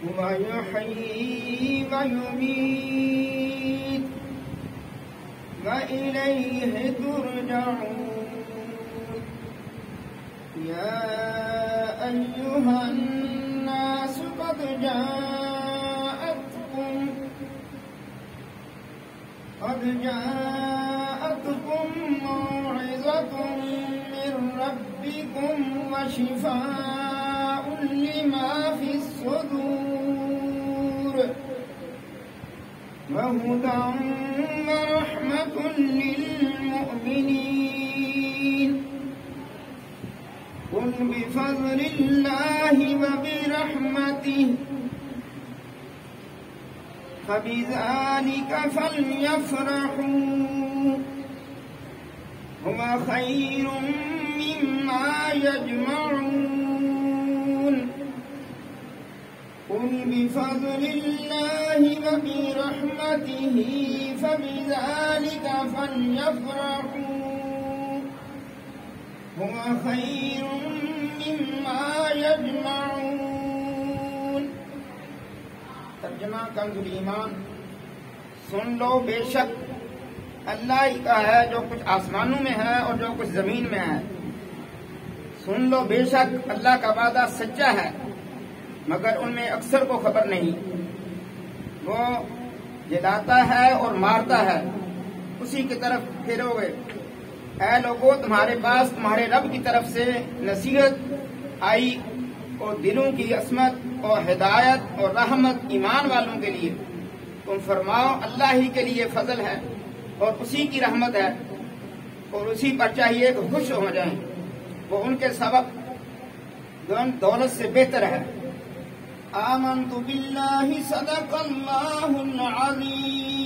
ويحيي ويميت وإليه ترجعون يا أيها الناس قد جاءتكم موعظة من ربكم وشفاء لما في الصدور وهدى ورحمة للمؤمنين قل بفضل الله وبرحمته فبذلك فليفرحوا هو خير مما يجمعون قل بفضل الله وبرحمته فبذلك فليفرحوا هو خير مما يجمعون۔ ترجمہ کنز الایمان۔ سن لو بے شک اللہ ہی کا ہے جو کچھ آسمانوں میں ہے اور جو کچھ زمین میں ہے۔ سن لو بے شک اللہ کا وعدہ سچا ہے مگر ان میں اکثر کو خبر نہیں۔ وہ جلاتا ہے اور مارتا ہے، اسی کی طرف پھرو گے۔ اے لوگوں، تمہارے پاس تمہارے رب کی طرف سے نصیحت آئی اور دلوں کی عصمت اور ہدایت اور رحمت ایمان والوں کے لیے۔ تم فرماؤ اللہ ہی کے لیے فضل ہے اور اسی کی رحمت ہے اور اسی پر چاہیے کہ خوش ہو جائیں۔ وہ ان کے سبب دولت سے بہتر ہے۔ آمنت باللہ صدق اللہ العظیم۔